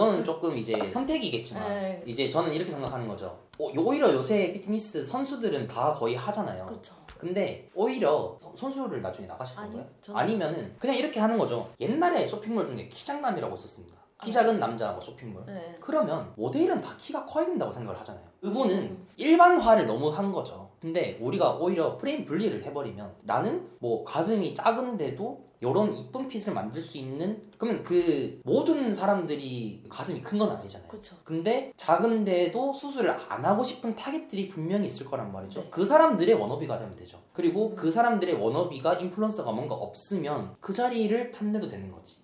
이거는 조금 이제 선택이겠지만 네. 이제 저는 이렇게 생각하는 거죠. 오히려 요새 피트니스 선수들은 다 거의 하잖아요. 그렇죠. 근데 오히려 선수를 나중에 나가실 아니, 건가요? 저는- 아니면은 그냥 이렇게 하는 거죠. 옛날에 쇼핑몰 중에 키장남이라고 있었습니다. 키 작은 남자 뭐 쇼핑몰. 네. 그러면 모델은 다 키가 커야 된다고 생각을 하잖아요. 의부는 일반화를 너무 한 거죠. 근데 우리가 오히려 프레임 분리를 해버리면 나는 뭐 가슴이 작은데도 이런 이쁜 핏을 만들 수 있는, 그러면 그 모든 사람들이 가슴이 큰 건 아니잖아요. 그렇죠. 근데 작은데도 수술을 안 하고 싶은 타겟들이 분명히 있을 거란 말이죠. 네. 그 사람들의 워너비가 되면 되죠. 그리고 그 사람들의 워너비가 인플루언서가 뭔가 없으면 그 자리를 탐내도 되는 거지.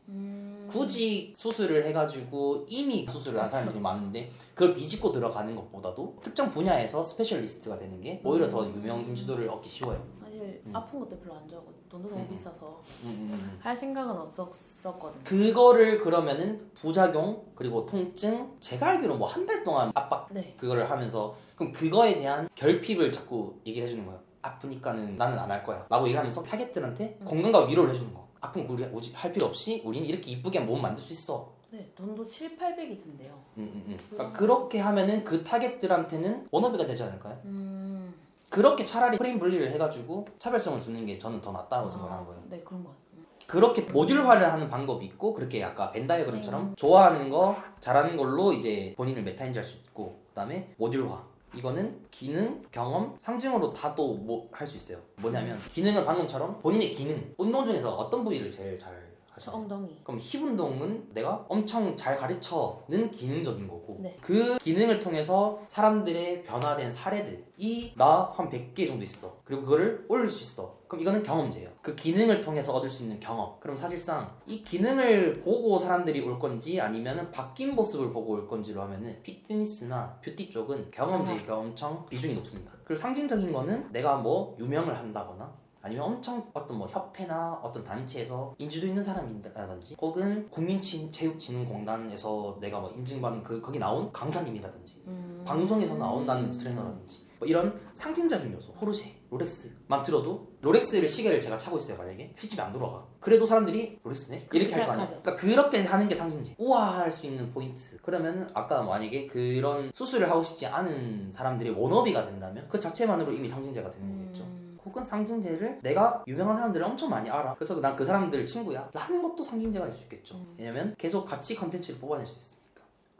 굳이 수술을 해가지고 이미 수술을 한 그쵸. 사람들이 많은데 그걸 비집고 들어가는 것보다도 특정 분야에서 스페셜리스트가 되는 게 오히려 더 유명 인지도를 얻기 쉬워요. 사실 아픈 것도 별로 안 좋아하고 돈도 너무 비싸서 음. 할 생각은 없었거든요. 그거를 그러면은 부작용 그리고 통증, 제가 알기로 뭐 한 달 동안 압박 네. 그거를 하면서, 그럼 그거에 대한 결핍을 자꾸 얘기를 해주는 거예요. 아프니까는 나는 안 할 거야 라고 얘기하면서 타겟들한테 건강과 위로를 해주는 거. 아픈 거 우리 할 필요 없이 우린 이렇게 이쁘게 몸 만들 수 있어. 네, 돈도 7, 800이 든대요. 그러니까 그렇게 하면은 그 타겟들한테는 워너비가 되지 않을까요? 그렇게 차라리 프레임 분리를 해가지고 차별성을 주는 게 저는 더 낫다고 생각을 하는 거예요. 네, 그런 거 같아요. 그렇게 모듈화를 하는 방법이 있고, 그렇게 약간 벤다이어그램처럼 좋아하는 거 잘하는 걸로 이제 본인을 메타인지할 수 있고, 그 다음에 모듈화, 이거는 기능, 경험, 상징으로 다 또 뭐 할 수 있어요. 뭐냐면 기능은 방금처럼 본인의 기능, 운동 중에서 어떤 부위를 제일 잘 저 하시나요? 엉덩이. 그럼 힙 운동은 내가 엄청 잘 가르쳐는 기능적인 거고, 네. 그 기능을 통해서 사람들의 변화된 사례들이 나 한 100개 정도 있어. 그리고 그거를 올릴 수 있어. 그럼 이거는 경험제예요. 그 기능을 통해서 얻을 수 있는 경험. 그럼 사실상 이 기능을 보고 사람들이 올 건지 아니면은 바뀐 모습을 보고 올 건지로 하면은 피트니스나 뷰티 쪽은 경험제가 엄청 비중이 높습니다. 그리고 상징적인 거는 내가 뭐 유명을 한다거나 아니면 엄청 어떤 뭐 협회나 어떤 단체에서 인지도 있는 사람이라든지 혹은 국민체육진흥공단에서 내가 뭐 인증받은 거기 나온 강사님이라든지 방송에서 나온다는 트레이너라든지 뭐 이런 상징적인 요소, 포르쉐, 롤렉스만 들어도, 롤렉스를 시계를 제가 차고 있어요 만약에 시집이 안 돌아가, 그래도 사람들이 롤렉스네? 이렇게 할 거 아니야. 그러니까 그렇게 하는 게 상징제, 우아할 수 있는 포인트. 그러면 아까 만약에 그런 수술을 하고 싶지 않은 사람들이 워너비가 된다면 그 자체만으로 이미 상징제가 되는 거겠죠. 혹은 상징제를 내가 유명한 사람들을 엄청 많이 알아, 그래서 난 그 사람들 친구야 라는 것도 상징제가 될 수 있겠죠. 왜냐면 계속 같이 컨텐츠를 뽑아낼 수 있으니까.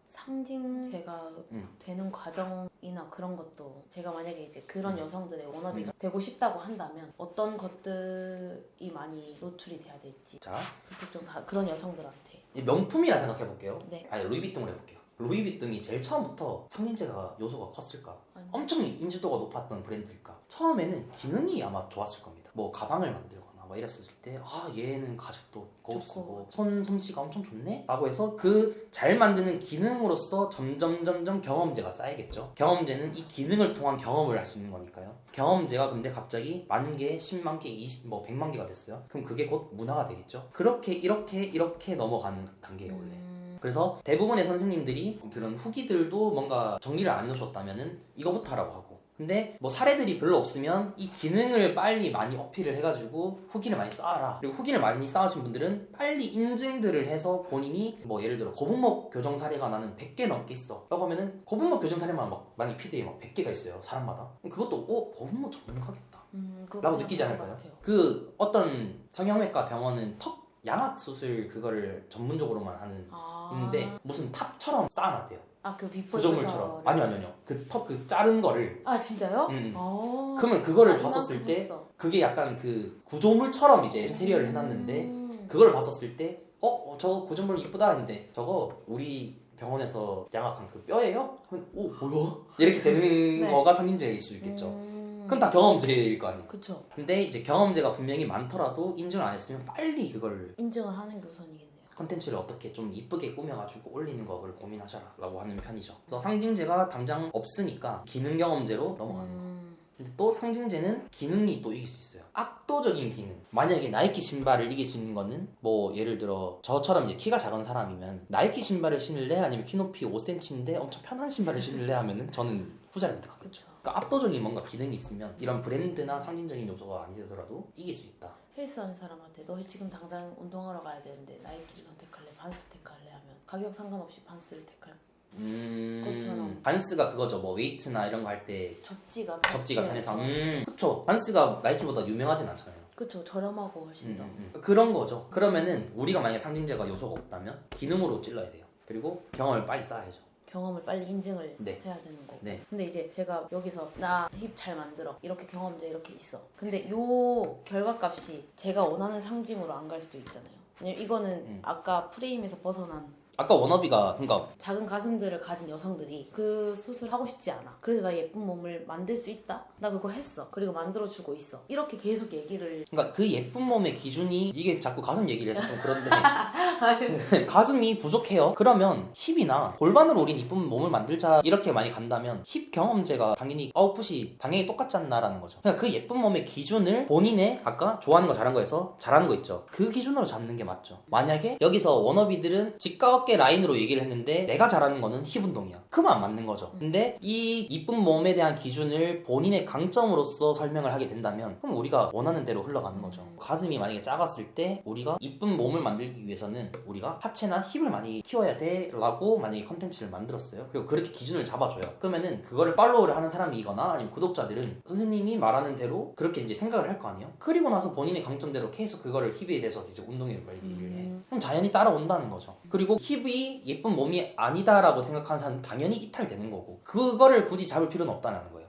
상징제가 되는 과정이나 그런 것도, 제가 만약에 이제 그런 여성들의 워너비가 되고 싶다고 한다면 어떤 것들이 많이 노출이 돼야 될지, 자, 불특정 그런 여성들한테. 명품이라 생각해 볼게요. 네. 아니, 루이비통을 해볼게요. 루이비통이 제일 처음부터 상징제가 요소가 컸을까? 엄청 인지도가 높았던 브랜드일까? 처음에는 기능이 아마 좋았을 겁니다. 뭐 가방을 만들거나 뭐 이랬을 때 얘는 가죽도 고급스고 솜씨가 엄청 좋네? 라고 해서 그 잘 만드는 기능으로서 점점 경험제가 쌓이겠죠. 경험제는 이 기능을 통한 경험을 할 수 있는 거니까요. 경험제가 근데 갑자기 10,000개, 100,000개, 100만 개가 됐어요. 그럼 그게 곧 문화가 되겠죠. 그렇게 이렇게 넘어가는 단계예요 원래. 그래서 대부분의 선생님들이 그런 후기들도 뭔가 정리를 안 해놓으셨다면은 이거부터 하라고 하고, 근데 뭐 사례들이 별로 없으면 이 기능을 빨리 많이 어필을 해가지고 후기를 많이 쌓아라. 그리고 후기를 많이 쌓으신 분들은 빨리 인증들을 해서 본인이 뭐 예를 들어 거북목 교정 사례가 나는 100개 넘게 있어 라고 하면은 거북목 교정 사례만 막 만약 피드에 막 100개가 있어요 사람마다. 그것도 거북목 전문가겠다 라고 느끼지 않을까요? 그 어떤 성형외과 병원은 턱 양악 수술 그거를 전문적으로만 하는 있는데 무슨 탑처럼 쌓아놨대요. 그 비포 구조물처럼. 아니요. 그 턱 그 자른 거를. 진짜요? 그러면 그거를 봤었을 때 그게 약간 그 구조물처럼 이제 인테리어를 해놨는데 그걸 봤었을 때 저거 구조물 이쁘다 했는데 저거 우리 병원에서 양악한 그 뼈예요? 하면 뭐야? 이렇게 되는 네. 거가 상징제일 수 있겠죠. 그건 다 경험제일 거 아니에요. 그쵸. 근데 이제 경험제가 분명히 많더라도 인증을 안 했으면 빨리 그걸 인증을 하는 게 우선이겠네요. 컨텐츠를 어떻게 좀 이쁘게 꾸며가지고 올리는 거를 고민하셔라 라고 하는 편이죠. 그래서 상징제가 당장 없으니까 기능 경험제로 넘어가는 거. 근데 또 상징제는 기능이 또 이길 수 있어요. 압도적인 기능. 만약에 나이키 신발을 이길 수 있는 거는 뭐 예를 들어 저처럼 이제 키가 작은 사람이면 나이키 신발을 신을래? 아니면 키 높이 5cm인데 엄청 편한 신발을 신을래? 하면은 저는 후자를 선택하겠죠. 그러니까 압도적인 뭔가 기능이 있으면 이런 브랜드나 상징적인 요소가 아니더라도 이길 수 있다. 헬스하는 사람한테 너 지금 당장 운동하러 가야 되는데 나이키를 선택할래? 반스테크 할래? 하면 가격 상관없이 반스를 택할 것처럼. 반스가 그거죠. 뭐 웨이트나 이런 거 할 때 접지가 편해서. 그쵸. 반스가 나이키보다 유명하진 않잖아요. 그쵸. 저렴하고 훨씬 더. 그런 거죠. 그러면은 우리가 만약에 상징제가 요소가 없다면 기능으로 찔러야 돼요. 그리고 경험을 빨리 쌓아야죠. 경험을 빨리 인증을 네. 해야 되는 거고. 네. 근데 이제 제가 여기서 나 힙 잘 만들어 이렇게 경험제 이렇게 있어. 근데 요 결과값이 제가 원하는 상징으로 안 갈 수도 있잖아요. 왜냐면 이거는 아까 프레임에서 벗어난 아까 워너비가 그러니까 작은 가슴들을 가진 여성들이 그 수술 하고 싶지 않아. 그래서 나 예쁜 몸을 만들 수 있다. 나 그거 했어. 그리고 만들어주고 있어. 이렇게 계속 얘기를. 그러니까 그 예쁜 몸의 기준이 이게 자꾸 가슴 얘기를 해서 좀 그런데 가슴이 부족해요. 그러면 힙이나 골반으로 우린 이쁜 몸을 만들자 이렇게 많이 간다면 힙 경험제가 당연히 아웃풋이 당연히 똑같지 않나라는 거죠. 그러니까 그 예쁜 몸의 기준을 본인의 아까 좋아하는 거 잘하는 거에서 잘하는 거 있죠. 그 기준으로 잡는 게 맞죠. 만약에 여기서 워너비들은 직가 어깨 라인으로 얘기를 했는데 내가 잘하는 거는 힙 운동이야. 그러면 안 맞는 거죠. 근데 이 이쁜 몸에 대한 기준을 본인의 강점으로서 설명을 하게 된다면 그럼 우리가 원하는 대로 흘러가는 거죠. 가슴이 만약에 작았을 때 우리가 이쁜 몸을 만들기 위해서는 우리가 하체나 힙을 많이 키워야 돼 라고 만약에 컨텐츠를 만들었어요. 그리고 그렇게 기준을 잡아줘요. 그러면은 그거를 팔로우를 하는 사람이거나 아니면 구독자들은 선생님이 말하는 대로 그렇게 이제 생각을 할 거 아니에요. 그리고 나서 본인의 강점대로 계속 그거를 힙에 대해서 이제 운동에 얘기를 해. 그럼 자연히 따라온다는 거죠. 그리고 힙이 예쁜 몸이 아니다라고 생각하는 사람은 당연히 이탈되는 거고 그거를 굳이 잡을 필요는 없다는 거예요.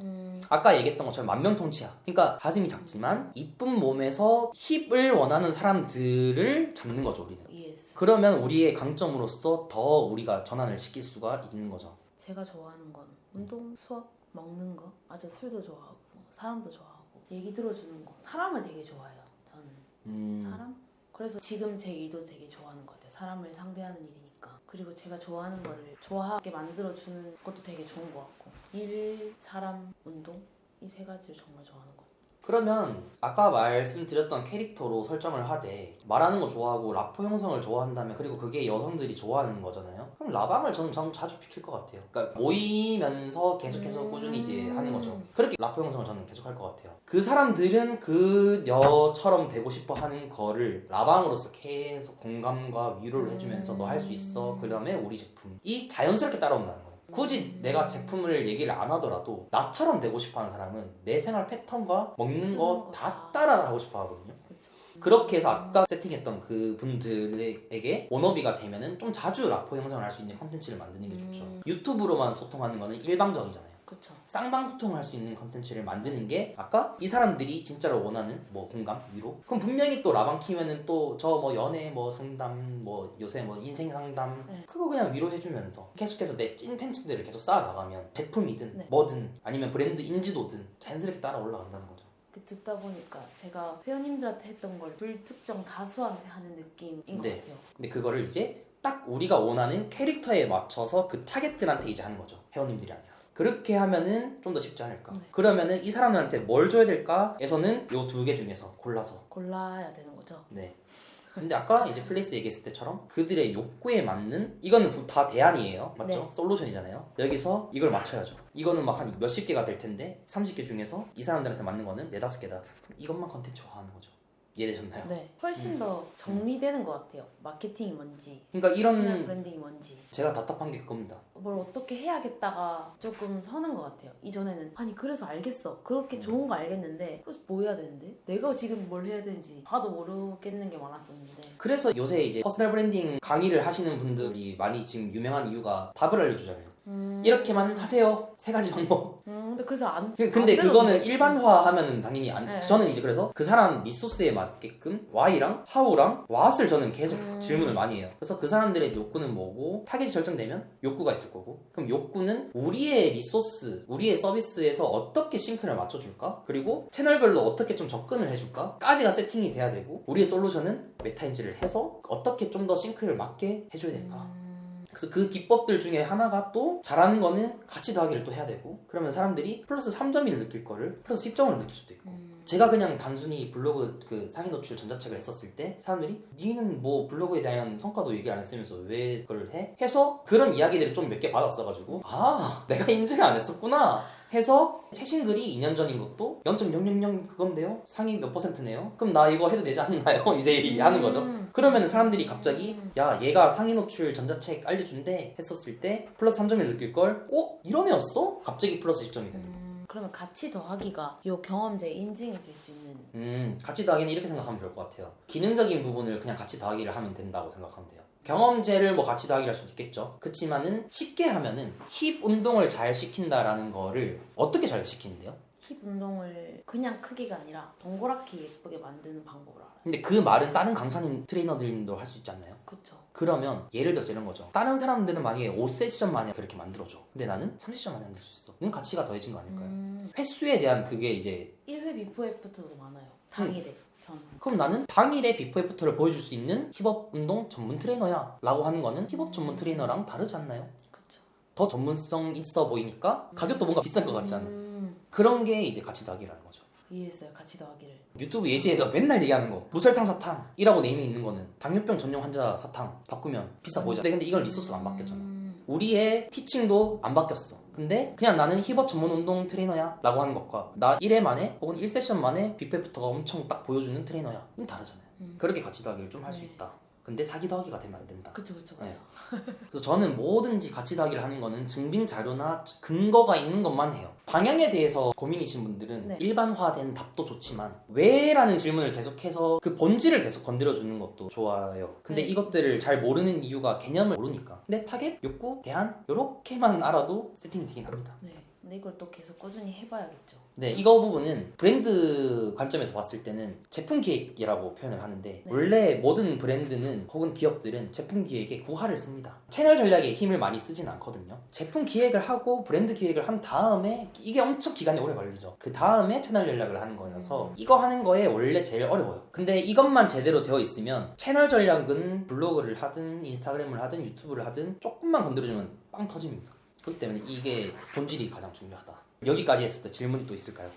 아까 얘기했던 것처럼 만명통치야. 그러니까 가슴이 작지만 이쁜 몸에서 힙을 원하는 사람들을 잡는 거죠, 우리는. Yes. 그러면 우리의 강점으로서 더 우리가 전환을 시킬 수가 있는 거죠. 제가 좋아하는 건 운동, 수업, 먹는 거, 아주 술도 좋아하고 사람도 좋아하고 얘기 들어주는 거, 사람을 되게 좋아해요. 저는 사람? 그래서 지금 제 일도 되게 좋아하는 것 같아요. 사람을 상대하는 일이니까. 그리고 제가 좋아하는 거를 좋아하게 만들어주는 것도 되게 좋은 것 같고 일, 사람, 운동 이 세 가지를 정말 좋아하는 것 같아요. 그러면 아까 말씀드렸던 캐릭터로 설정을 하되 말하는 거 좋아하고 라포 형성을 좋아한다면 그리고 그게 여성들이 좋아하는 거잖아요. 그럼 라방을 저는 자주 비킬 것 같아요. 그러니까 모이면서 계속해서 꾸준히 이제 하는 거죠. 그렇게 라포 형성을 저는 계속 할 것 같아요. 그 사람들은 그 여처럼 되고 싶어 하는 거를 라방으로서 계속 공감과 위로를 해주면서 너 할 수 있어. 그 다음에 우리 제품이 자연스럽게 따라온다는 거예요. 굳이 내가 제품을 얘기를 안 하더라도 나처럼 되고 싶어하는 사람은 내 생활 패턴과 먹는 거 다 따라하고 싶어 하거든요. 그렇게 해서 아까 세팅했던 그 분들에게 워너비가 되면은 좀 자주 라포 형성을 할 수 있는 컨텐츠를 만드는 게 좋죠. 유튜브로만 소통하는 거는 일방적이잖아요. 그쵸. 쌍방 소통을 할 수 있는 컨텐츠를 만드는 게 아까 이 사람들이 진짜로 원하는 뭐 공감, 위로. 그럼 분명히 또 라방 키면은 또 저 뭐 연애 뭐 상담 뭐 요새 뭐 인생 상담 그거 그냥 위로해주면서 계속해서 내 찐 팬츠들을 계속 쌓아 나가면 제품이든 뭐든 아니면 브랜드 인지도든 자연스럽게 따라 올라간다는 거죠. 듣다 보니까 제가 회원님들한테 했던 걸 불특정 다수한테 하는 느낌인 것 같아요. 근데 그거를 이제 딱 우리가 원하는 캐릭터에 맞춰서 그 타겟들한테 이제 하는 거죠. 회원님들이 아니라. 그렇게 하면은 좀 더 쉽지 않을까. 그러면은 이 사람들한테 뭘 줘야 될까에서는 요 두 개 중에서 골라야 되는 거죠. 네. 근데 아까 이제 플레이스 얘기했을 때처럼 그들의 욕구에 맞는 이거는 다 대안이에요. 맞죠? 솔루션이잖아요. 여기서 이걸 맞춰야죠. 이거는 막 한 몇십 개가 될 텐데 30개 중에서 이 사람들한테 맞는 거는 4-5개다. 이것만 컨텐츠화하는 거죠. 이해되셨나요? 네. 훨씬 더 정리되는 것 같아요. 마케팅이 뭔지, 그러니까 퍼스널 이런 브랜딩이 뭔지. 제가 답답한 게 그겁니다. 뭘 어떻게 해야겠다가 조금 서는 것 같아요. 이전에는 아니 그래서 알겠어. 그렇게 좋은 거 알겠는데 그래서 뭐 해야 되는데? 내가 지금 뭘 해야 되는지 봐도 모르겠는 게 많았었는데. 그래서 요새 이제 퍼스널 브랜딩 강의를 하시는 분들이 많이 지금 유명한 이유가 답을 알려주잖아요. 이렇게만 하세요. 3가지 방법. 근데 그래서 근데 그거는 일반화하면은 당연히 안. 저는 이제 그래서 그 사람 리소스에 맞게끔 Y랑 How랑 What을 저는 계속 질문을 많이 해요. 그래서 그 사람들의 욕구는 뭐고 타겟이 설정되면 욕구가 있을 거고 그럼 욕구는 우리의 리소스, 우리의 서비스에서 어떻게 싱크를 맞춰줄까? 그리고 채널별로 어떻게 좀 접근을 해줄까? 까지가 세팅이 돼야 되고 우리의 솔루션은 메타인지를 해서 어떻게 좀 더 싱크를 맞게 해줘야 될까? 그래서 그 기법들 중에 하나가 또 잘하는 거는 가치 더하기를 또 해야 되고 그러면 사람들이 플러스 3점을 느낄 거를 플러스 10점으로 느낄 수도 있고 제가 그냥 단순히 블로그 그 상위 노출 전자책을 했었을 때 사람들이 니는 뭐 블로그에 대한 성과도 얘기 안 했으면서 왜 그걸 해? 해서 그런 이야기들을 좀 몇 개 받았어가지고 아 내가 인지를 안 했었구나 해서 최신 글이 2년 전인 것도 0.000 그건데요? 상위 몇 %네요? 그럼 나 이거 해도 되지 않나요? 이제 하는 거죠. 그러면 사람들이 갑자기 야 얘가 상위 노출 전자책 알려준대 했었을 때 플러스 3점을 느낄 걸 이런 애였어? 갑자기 플러스 10점이 되는 거. 그러면 같이 더하기가 요 경험제 인증이 될 수 있는 같이 더하기는 이렇게 생각하면 좋을 것 같아요. 기능적인 부분을 그냥 같이 더하기를 하면 된다고 생각하면 돼요. 경험제를 뭐 같이 더하기를 할 수도 있겠죠. 그치만은 쉽게 하면은 힙 운동을 잘 시킨다라는 거를 어떻게 잘 시키는데요? 힙 운동을 그냥 크기가 아니라 동그랗게 예쁘게 만드는 방법을 알아요. 근데 그 말은 다른 강사님 트레이너들도 할 수 있지 않나요? 그쵸. 그러면 예를 들어서 이런 거죠. 다른 사람들은 만약에 5세션 만에 그렇게 만들어줘. 근데 나는 3세션 만에 만들 수 있어. 이건 가치가 더해진 거 아닐까요? 횟수에 대한 그게 이제 1회 비포 애프터도 많아요. 당일에. 저는. 그럼 나는 당일에 비포 애프터를 보여줄 수 있는 힙업 운동 전문 트레이너야 라고 하는 거는 힙업 전문 트레이너랑 다르지 않나요? 그쵸. 더 전문성 있어 보이니까 가격도 뭔가 비싼 것 같지 않아요? 그런 게 이제 가치 더하기라는 거죠. 이해했어요. 같이 더하기를. 유튜브 예시에서 맨날 얘기하는 거 무설탕 사탕이라고 네임이 있는 거는 당뇨병 전용 환자 사탕 바꾸면 비싸 보이잖아. 근데 이건 리소스가 안 바뀌었잖아. 우리의 티칭도 안 바뀌었어. 근데 그냥 나는 힙업 전문 운동 트레이너야 라고 하는 것과 나 1회 만에 혹은 1세션 만에 비포애프터가 엄청 딱 보여주는 트레이너야 는 다르잖아요. 그렇게 가치 더하기를 좀 할 수 있다. 근데 사기 더하기가 되면 안 된다. 그쵸. 네. 그래서 저는 뭐든지 가치 더하기를 하는 거는 증빙 자료나 근거가 있는 것만 해요. 방향에 대해서 고민이신 분들은 네. 일반화된 답도 좋지만 왜? 라는 질문을 계속해서 그 본질을 계속 건드려주는 것도 좋아요. 근데 네. 이것들을 잘 모르는 이유가 개념을 모르니까. 근데 타겟, 욕구, 대안 요렇게만 알아도 세팅이 되긴 합니다. 네. 근데 이걸 또 계속 꾸준히 해봐야겠죠. 네, 이거 부분은 브랜드 관점에서 봤을 때는 제품 기획이라고 표현을 하는데 네. 원래 모든 브랜드는 혹은 기업들은 제품 기획에 구하를 씁니다. 채널 전략에 힘을 많이 쓰진 않거든요. 제품 기획을 하고 브랜드 기획을 한 다음에 이게 엄청 기간이 오래 걸리죠. 그 다음에 채널 전략을 하는 거라서 이거 하는 거에 원래 제일 어려워요. 근데 이것만 제대로 되어 있으면 채널 전략은 블로그를 하든 인스타그램을 하든 유튜브를 하든 조금만 건드려주면 빵 터집니다. 그렇기 때문에 이게 본질이 가장 중요하다. 여기까지 했을 때 질문이 또 있을까요?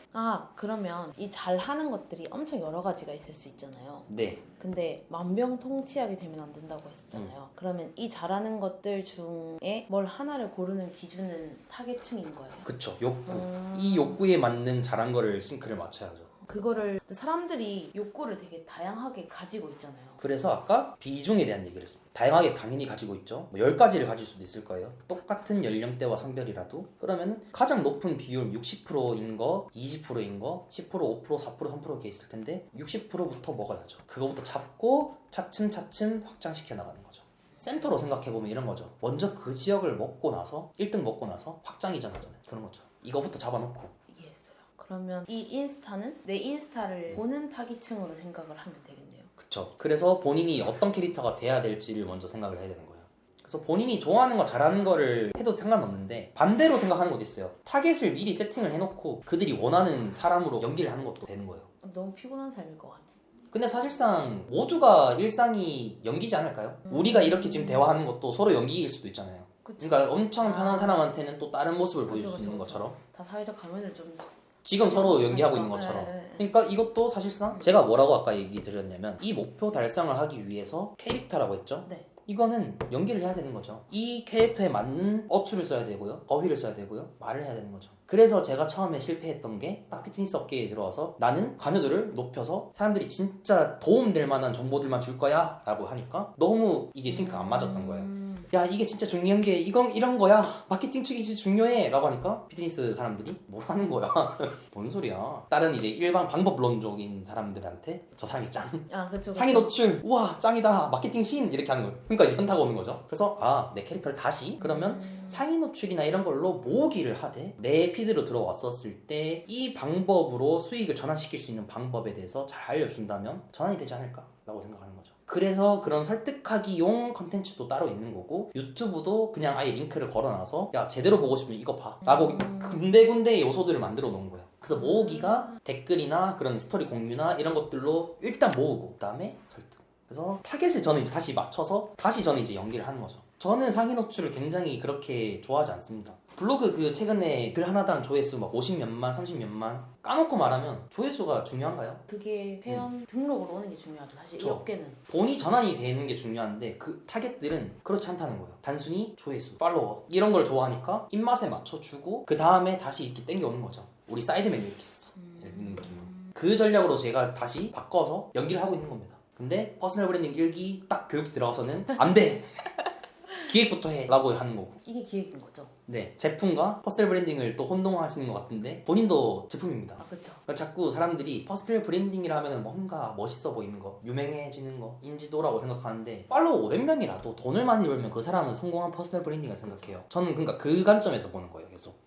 그러면 이 잘하는 것들이 엄청 여러 가지가 있을 수 있잖아요. 네. 근데 만병통치약이 되면 안 된다고 했었잖아요. 그러면 이 잘하는 것들 중에 뭘 하나를 고르는 기준은 타겟층인 거예요. 그쵸. 욕구. 이 욕구에 맞는 잘한 거를 싱크를 맞춰야죠. 그거를 사람들이 욕구를 되게 다양하게 가지고 있잖아요. 그래서 아까 비중에 대한 얘기를 했습니다. 다양하게 당연히 가지고 있죠. 뭐 10가지를 가질 수도 있을 거예요. 똑같은 연령대와 성별이라도. 그러면 가장 높은 비율 60%인 거, 20%인 거, 10%, 5%, 4%, 3% 이렇게 있을 텐데 60%부터 먹어야죠. 그거부터 잡고 차츰차츰 확장시켜 나가는 거죠. 센터로 생각해보면 이런 거죠. 먼저 그 지역을 먹고 나서 1등 먹고 나서 확장 이전하잖아요. 그런 거죠. 이거부터 잡아놓고. 이해했어요. 그러면 이 인스타는 내 인스타를 보는 타깃층으로 생각을 하면 되겠네요. 그쵸. 그래서 본인이 어떤 캐릭터가 돼야 될지를 먼저 생각을 해야 되는 거예요. 그래서 본인이 좋아하는 거 잘하는 거를 해도 상관없는데 반대로 생각하는 것도 있어요. 타겟을 미리 세팅을 해놓고 그들이 원하는 사람으로 연기를 하는 것도 되는 거예요. 너무 피곤한 삶일 것 같아. 근데 사실상 모두가 일상이 연기지 않을까요? 우리가 이렇게 지금 대화하는 것도 서로 연기일 수도 있잖아요. 그쵸? 그러니까 엄청 편한 사람한테는 또 다른 모습을 보여줄 그쵸, 수 있는 그쵸. 것처럼 다 사회적 가면을 좀 지금 서로 연기하고 있는 것처럼. 네. 그러니까 이것도 사실상 제가 뭐라고 아까 얘기 드렸냐면 이 목표 달성을 하기 위해서 캐릭터라고 했죠? 네. 이거는 연기를 해야 되는 거죠. 이 캐릭터에 맞는 어투를 써야 되고요. 어휘를 써야 되고요. 말을 해야 되는 거죠. 그래서 제가 처음에 실패했던 게 딱 피트니스 업계에 들어와서 나는 관여도를 높여서 사람들이 진짜 도움될 만한 정보들만 줄 거야 라고 하니까 너무 이게 싱크가 안 맞았던 거예요. 야 이게 진짜 중요한 게 이런 거야. 마케팅 측이 진짜 중요해 라고 하니까 피트니스 사람들이 뭘 하는 거야. 뭔 소리야. 다른 이제 일반 방법론적인 사람들한테 저 사람이 짱. 그쵸. 상위 노출 우와 짱이다 마케팅 신 이렇게 하는 거예요. 그러니까 이제 현타가 오는 거죠. 그래서 내 캐릭터를 다시 그러면 상위 노출이나 이런 걸로 모으기를 하되 내 피드로 들어왔었을 때 이 방법으로 수익을 전환시킬 수 있는 방법에 대해서 잘 알려준다면 전환이 되지 않을까 라고 생각하는 거죠. 그래서 그런 설득하기용 컨텐츠도 따로 있는 거고 유튜브도 그냥 아예 링크를 걸어놔서 야 제대로 보고 싶으면 이거 봐 라고 군데군데 요소들을 만들어 놓은 거예요. 그래서 모으기가 댓글이나 그런 스토리 공유나 이런 것들로 일단 모으고 그 다음에 설득. 그래서 타겟을 저는 이제 다시 맞춰서 다시 저는 이제 연기를 하는 거죠. 저는 상위 노출을 굉장히 그렇게 좋아하지 않습니다. 블로그 그 최근에 글 하나당 조회수 막 50몇만 30몇만 까놓고 말하면 조회수가 중요한가요? 그게 회원 등록으로 오는 게 중요하죠. 사실 이 그쵸. 업계는. 돈이 전환이 되는 게 중요한데 그 타겟들은 그렇지 않다는 거예요. 단순히 조회수, 팔로워 이런 걸 좋아하니까 입맛에 맞춰주고 그 다음에 다시 이렇게 땡겨오는 거죠. 우리 사이드 메뉴 이렇게 있어. 이런 느낌으로. 그 전략으로 제가 다시 바꿔서 연기를 하고 있는 겁니다. 근데 퍼스널 브랜딩 1기 딱 교육이 들어가서는 안 돼! 기획부터 해! 라고 하는 거고. 이게 기획인 거죠. 네, 제품과 퍼스널 브랜딩을 또 혼동하시는 것 같은데 본인도 제품입니다. 아 그렇죠. 그러니까 자꾸 사람들이 퍼스널 브랜딩이라 하면 뭔가 멋있어 보이는 거, 유명해지는 거, 인지도라고 생각하는데 팔로워 500명이라도 돈을 많이 벌면 그 사람은 성공한 퍼스널 브랜딩을 생각해요. 저는 그러니까 그 관점에서 보는 거예요, 계속.